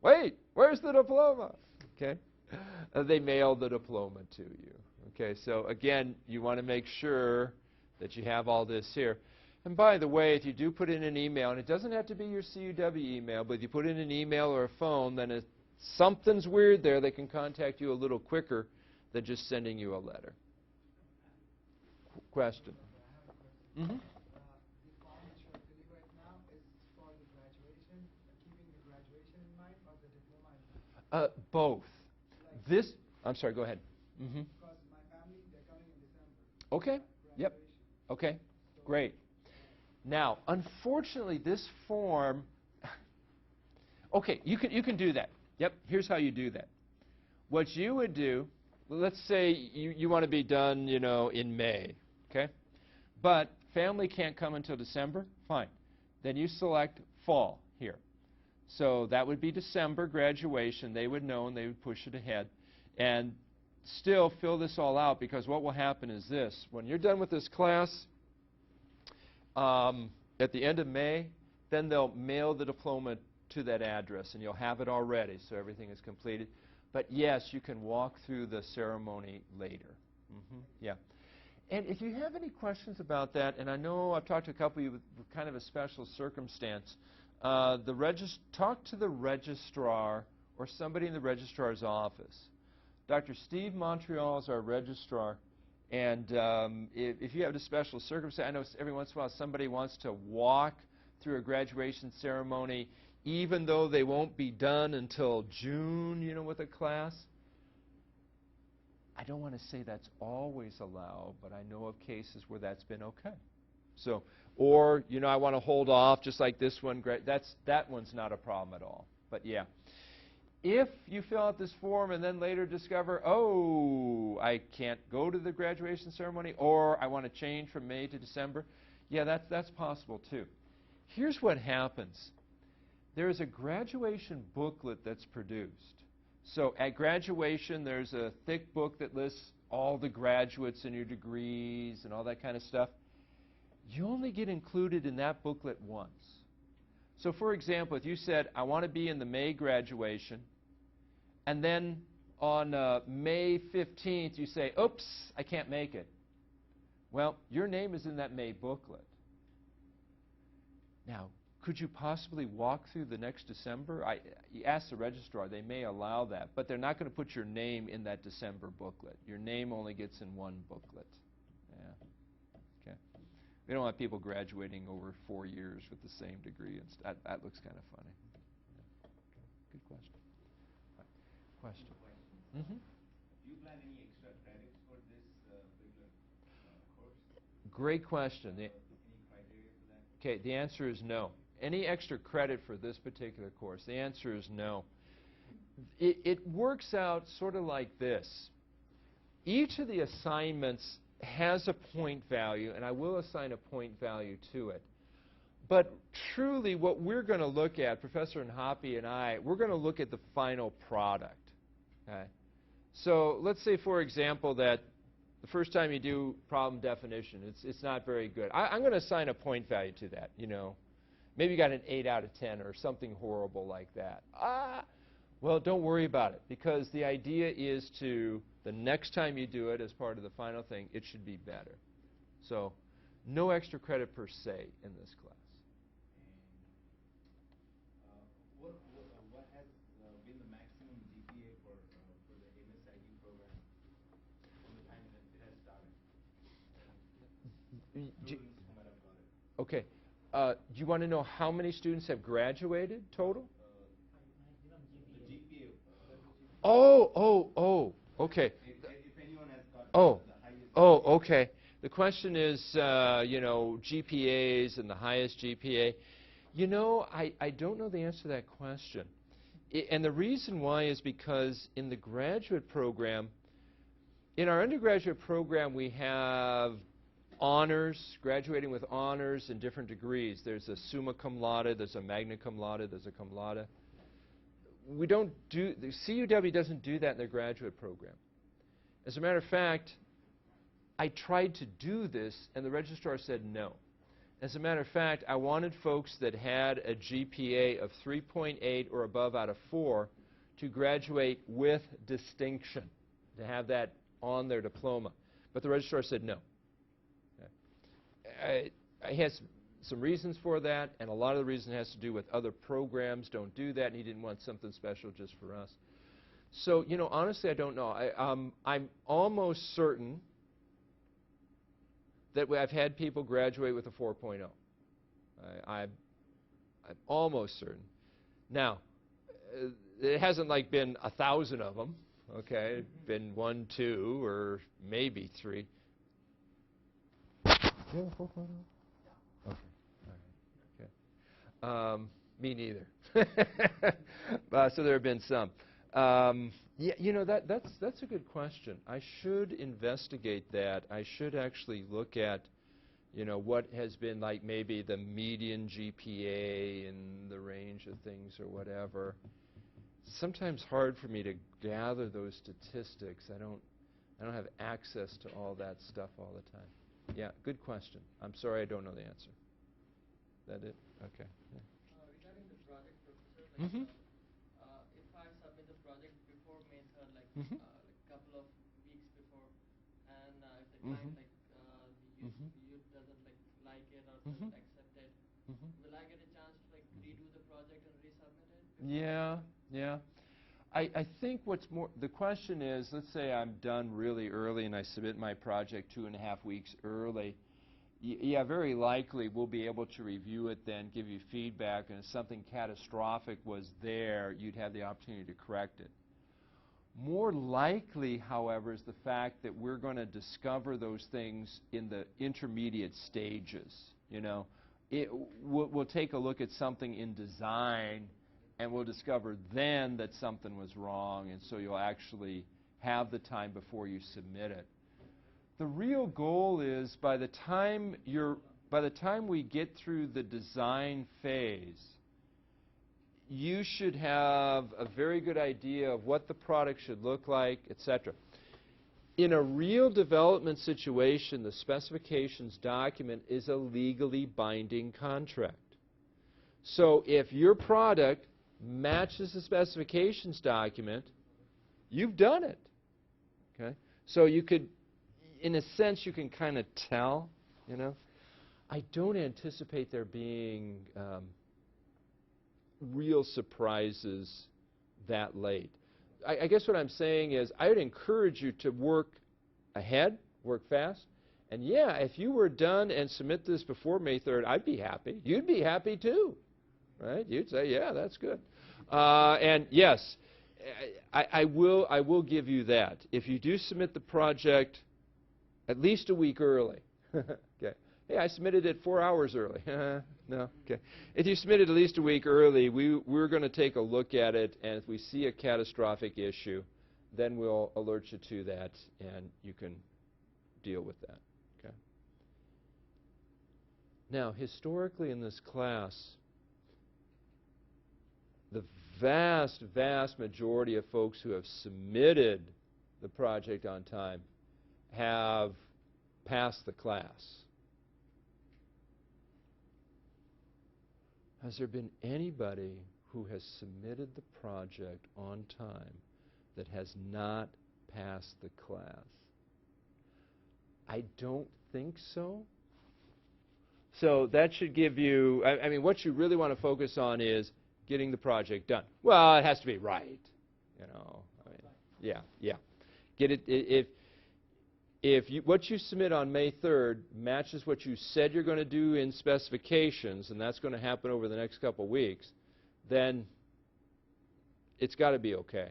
wait, where's the diploma? Okay? They mail the diploma to you. Okay, so again, you want to make sure that you have all this here. And by the way, if you do put in an email, and it doesn't have to be your CUW email, but if you put in an email or a phone, then if something's weird there, they can contact you a little quicker than just sending you a letter. Question? Mm-hmm. The form which you are filling right now is for the graduation, keeping the graduation in mind or the diploma in mind? Both. Like This, I'm sorry, go ahead. Mm-hmm. because my family, they're coming in December. Okay, yep, Graduation. okay, great. Now, unfortunately, this form, okay, you can do that. Yep, here's how you do that. What you would do, let's say you want to be done, you know, in May, okay? But family can't come until December, fine. Then you select fall here. So that would be December graduation. They would know and they would push it ahead. And still fill this all out, because what will happen is this. When you're done with this class, at the end of May, then they'll mail the diploma to that address, and you'll have it already, so everything is completed. But yes, you can walk through the ceremony later. Yeah. And if you have any questions about that, and I know I've talked to a couple of you with kind of a special circumstance, talk to the registrar or somebody in the registrar's office. Dr. Steve Montreal is our registrar, and if you have a special circumstance, I know every once in a while somebody wants to walk through a graduation ceremony even though they won't be done until June, you know, with a class. I don't want to say that's always allowed, but I know of cases where that's been okay. So, or, you know, I want to hold off just like this one. That one's not a problem at all. But yeah. If you fill out this form and then later discover, oh, I can't go to the graduation ceremony, or I want to change from May to December, yeah, that's possible too. Here's what happens. There is a graduation booklet that's produced. So at graduation, there's a thick book that lists all the graduates and your degrees and all that kind of stuff. You only get included in that booklet once. So for example, if you said, I want to be in the May graduation, and then on May 15th you say, oops, I can't make it. Well, your name is in that May booklet. Now, could you possibly walk through the next December? You ask the registrar, they may allow that, but they're not going to put your name in that December booklet. Your name only gets in one booklet. Yeah. Okay. We don't want people graduating over 4 years with the same degree. That looks kind of funny. Yeah. Okay. Good question. Right. Question. Mm-hmm. Do you plan any extra credits for this particular course? Great question. Any criteria for that? Okay, the answer is no. Any extra credit for this particular course? The answer is no. It works out sort of like this. Each of the assignments has a point value, and I will assign a point value to it. But truly, what we're going to look at, Professor Nhapi and I, we're going to look at the final product. Okay? So let's say, for example, that the first time you do problem definition, it's not very good. I'm going to assign a point value to that, you know. Maybe you got an 8 out of 10 or something horrible like that. Well, don't worry about it, because the idea is to, the next time you do it as part of the final thing, it should be better. So no extra credit per se in this class. And what has been the maximum GPA for the MSID program from the time that it has started? Students who might have got it. Okay. Do you want to know how many students have graduated total? The GPA. Oh, okay. If anyone has got Oh, the highest oh, okay. The question is, you know, GPAs and the highest GPA. You know, I don't know the answer to that question. And the reason why is because in the graduate program, in our undergraduate program, we have honors, graduating with honors in different degrees. There's a summa cum laude, there's a magna cum laude, there's a cum laude. We don't do, the CUW doesn't do that in their graduate program. As a matter of fact, I tried to do this, and the registrar said no. As a matter of fact, I wanted folks that had a GPA of 3.8 or above out of 4 to graduate with distinction, to have that on their diploma. But the registrar said no. He has some reasons for that, and a lot of the reason has to do with other programs don't do that, and he didn't want something special just for us. So, you know, honestly, I don't know. I'm almost certain that I've had people graduate with a 4.0. I'm almost certain. Now, it hasn't like been 1,000 of them, okay? It's been 1, 2, or maybe 3. Do you have a 4.0? Okay, all right, okay. Me neither. So there have been some. Yeah, you know, that's a good question. I should investigate that. I should actually look at, you know, what has been like maybe the median GPA and the range of things or whatever. It's sometimes hard for me to gather those statistics. I don't have access to all that stuff all the time. Yeah, good question. I'm sorry I don't know the answer. That it? Okay. Yeah. Regarding the project, Professor, Mm-hmm. If I submit the project before May 3rd, like Mm-hmm. couple of weeks before, and if the Mm-hmm. client the Mm-hmm. youth doesn't like it or Mm-hmm. doesn't accept it, Mm-hmm. will I get a chance to redo the project and resubmit it? Yeah, yeah. I think what's more, the question is, let's say I'm done really early and I submit my project 2.5 weeks early. Yeah, very likely we'll be able to review it then, give you feedback, and if something catastrophic was there, you'd have the opportunity to correct it. More likely, however, is the fact that we're going to discover those things in the intermediate stages. You know, we'll take a look at something in design, and we'll discover then that something was wrong, and so you'll actually have the time before you submit it. The real goal is by the time we get through the design phase, you should have a very good idea of what the product should look like, etc. In a real development situation, the specifications document is a legally binding contract. So if your product matches the specifications document, you've done it. Okay? So you could, in a sense, you can kind of tell, you know. I don't anticipate there being real surprises that late. I guess what I'm saying is I would encourage you to work ahead, work fast, and yeah, if you were done and submit this before May 3rd, I'd be happy. You'd be happy too, right? You'd say, yeah, that's good. And yes, I will give you that. If you do submit the project at least a week early, okay. Hey, I submitted it 4 hours early. No, okay. If you submitted at least a week early, we're going to take a look at it, and if we see a catastrophic issue, then we'll alert you to that, and you can deal with that. Okay. Now, historically in this class, the vast, vast majority of folks who have submitted the project on time have passed the class. Has there been anybody who has submitted the project on time that has not passed the class? I don't think so. So that should give you, I mean, what you really want to focus on is getting the project done. Well, it has to be right, you know. I mean, yeah. Get it, if what you submit on May 3rd matches what you said you're going to do in specifications, and that's going to happen over the next couple weeks, then it's got to be okay.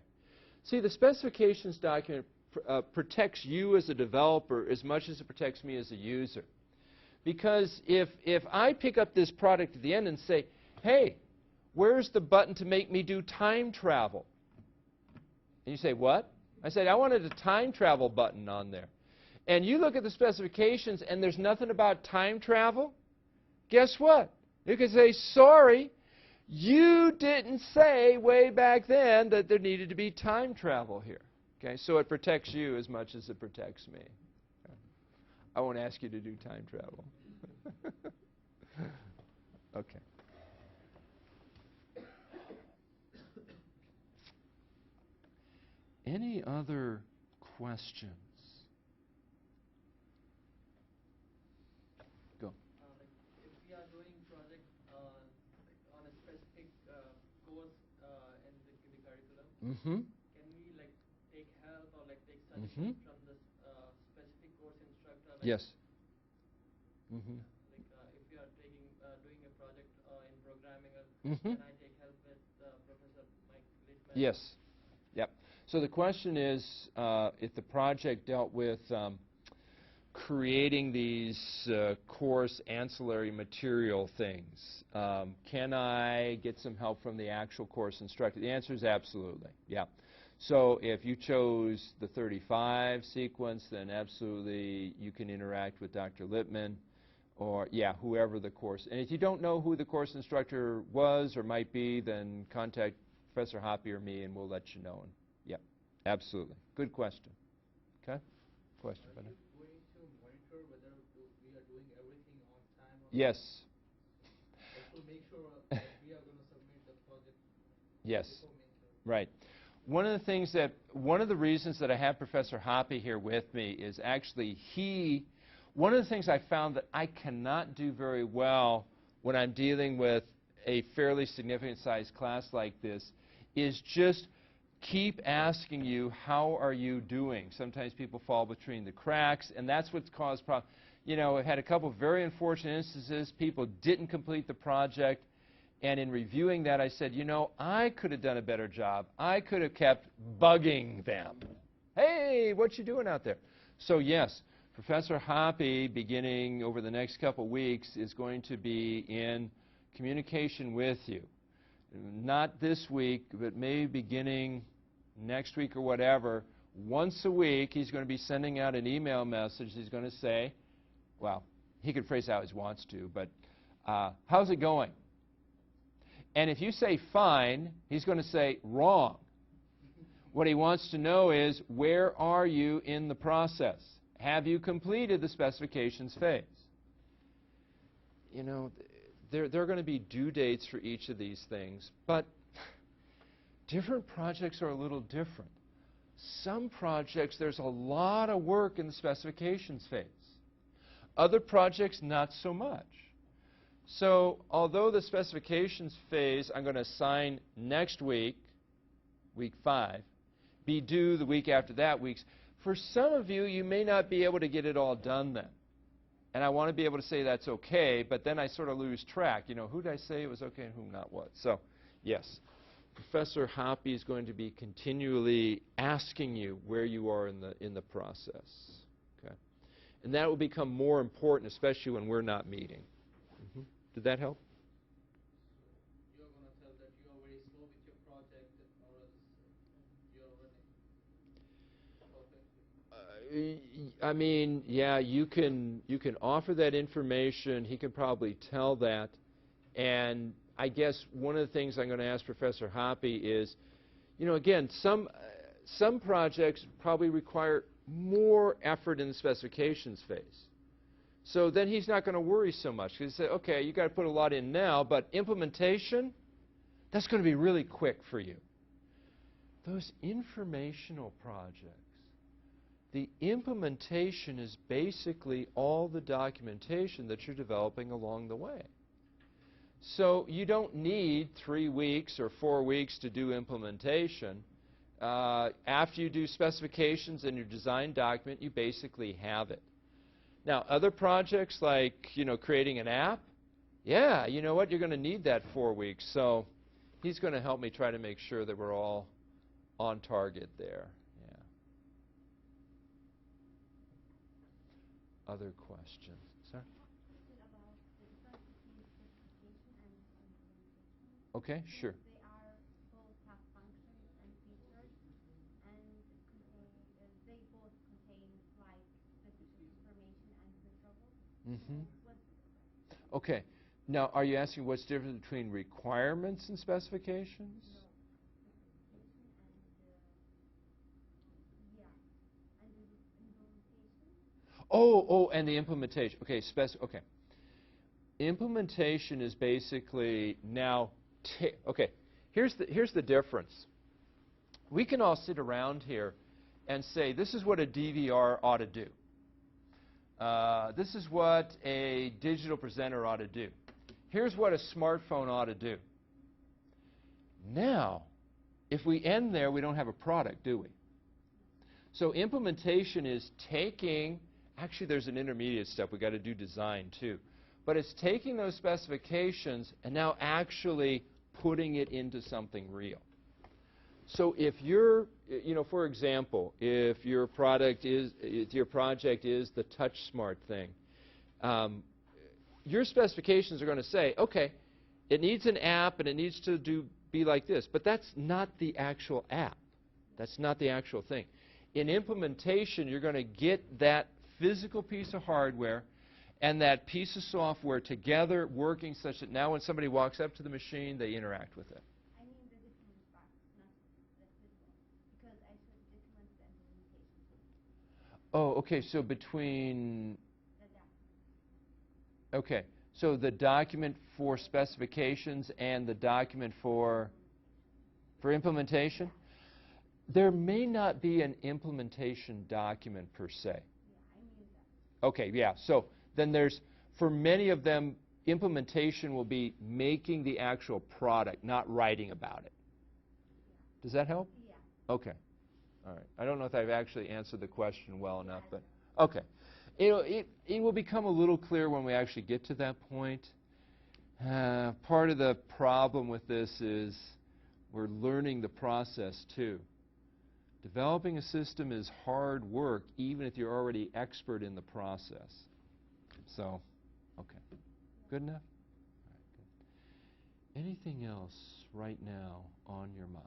See, the specifications document protects you as a developer as much as it protects me as a user. Because if I pick up this product at the end and say, hey, where's the button to make me do time travel? And you say, what? I said, I wanted a time travel button on there. And you look at the specifications and there's nothing about time travel. Guess what? You can say, sorry, you didn't say way back then that there needed to be time travel here. Okay, so it protects you as much as it protects me. I won't ask you to do time travel. Okay. Any other questions? Go. Like if we are doing project on a specific course in the curriculum, Mm-hmm. can we like take help or like take Mm-hmm. suggestions from the specific course instructor? Like, Yes. Mm-hmm. Like if we are doing a project in programming, Mm-hmm. can I take help with Professor Mike Littman? Yes. Yep. So the question is, if the project dealt with creating these course ancillary material things, can I get some help from the actual course instructor? The answer is absolutely. Yeah. So if you chose the 35 sequence, then absolutely you can interact with Dr. Littman or, yeah, whoever the course. And if you don't know who the course instructor was or might be, then contact Professor Hoppy or me and we'll let you know. And, yeah, absolutely. Good question. Okay? Question. Are you going to monitor whether we are doing everything on time? Or Yes. also make sure that we are going to submit the project Yes. before making Right. One of the reasons that I have Professor Hoppy here with me is actually one of the things I found that I cannot do very well when I'm dealing with a fairly significant sized class like this is just keep asking you, how are you doing? Sometimes people fall between the cracks, and that's what's caused problems. You know, I've had a couple of very unfortunate instances. People didn't complete the project, and in reviewing that, I said, you know, I could have done a better job. I could have kept bugging them. Hey, what you doing out there? So yes, Professor Hoppy, beginning over the next couple weeks, is going to be in communication with you. Not this week, but maybe beginning next week or whatever. Once a week, he's going to be sending out an email message. He's going to say, well, he can phrase it how he wants to, but how's it going? And if you say fine, he's going to say wrong. What he wants to know is, where are you in the process? Have you completed the specifications phase? You know, there are going to be due dates for each of these things, but different projects are a little different. Some projects, there's a lot of work in the specifications phase. Other projects, not so much. So although the specifications phase I'm going to assign next week, week 5, be due the week after that, for some of you, you may not be able to get it all done then. And I want to be able to say that's okay, but then I sort of lose track. You know, who did I say it was okay and who not what? So, yes, Professor Hoppy is going to be continually asking you where you are in the process. Okay? And that will become more important, especially when we're not meeting. Did that help? you're going to tell that you are very slow with your project or else you're running perfectly. I mean, yeah, you can offer that information. He can probably tell that. And I guess one of the things I'm going to ask Professor Hoppy is, you know, again, some projects probably require more effort in the specifications phase. So then he's not going to worry so much. Because he said, okay, you got to put a lot in now, but implementation, that's going to be really quick for you. Those informational projects, the implementation is basically all the documentation that you're developing along the way. So you don't need 3 weeks or 4 weeks to do implementation. After you do specifications in your design document, you basically have it. Now, other projects like, you know, creating an app, yeah, you know what, you're going to need that 4 weeks. So he's going to help me try to make sure that we're all on target there. Yeah. other questions? Sir? Question about the difference between specification and implementation. Okay, sure. They are both have functions and features, and they both contain like specific information and deliverables. Mm-hmm. What's the difference? Okay. Now, are you asking what's different between requirements and specifications? No, specification and and the implementation. Oh, and the implementation. Okay, okay. Implementation is basically now, okay, here's the difference. We can all sit around here and say, this is what a DVR ought to do. This is what a digital presenter ought to do. Here's what a smartphone ought to do. Now, if we end there, we don't have a product, do we? So implementation is taking, actually there's an intermediate step, we've got to do design too. But it's taking those specifications and now actually putting it into something real. So if you're, for example, if your project is the TouchSmart thing, your specifications are going to say, okay, it needs an app and it needs to be like this, but that's not the actual app. That's not the actual thing. In implementation, you're going to get that physical piece of hardware and that piece of software together working such that now when somebody walks up to the machine, they interact with it. I mean the different parts, not the physical, because I should document the implementation. Oh, okay, so between, The document. okay, so the document for specifications and the document for implementation? There may not be an implementation document per se. Yeah, I mean that. Okay, yeah, so then there's, for many of them, implementation will be making the actual product, not writing about it. Does that help? Yeah. Okay. All right. I don't know if I've actually answered the question well enough, but okay. It will become a little clear when we actually get to that point. Part of the problem with this is we're learning the process too. Developing a system is hard work, even if you're already expert in the process. So, okay. Good enough? All right, good. Anything else right now on your mind?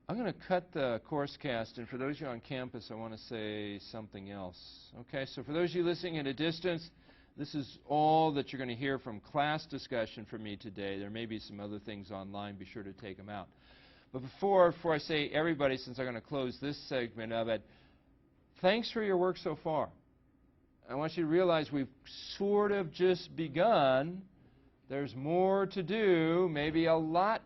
I'm going to cut the course cast, and for those of you on campus, I want to say something else. Okay, so for those of you listening at a distance, this is all that you're going to hear from class discussion from me today. There may be some other things online. Be sure to take them out. But before I say everybody, since I'm going to close this segment of it, thanks for your work so far. I want you to realize we've sort of just begun. There's more to do, maybe a lot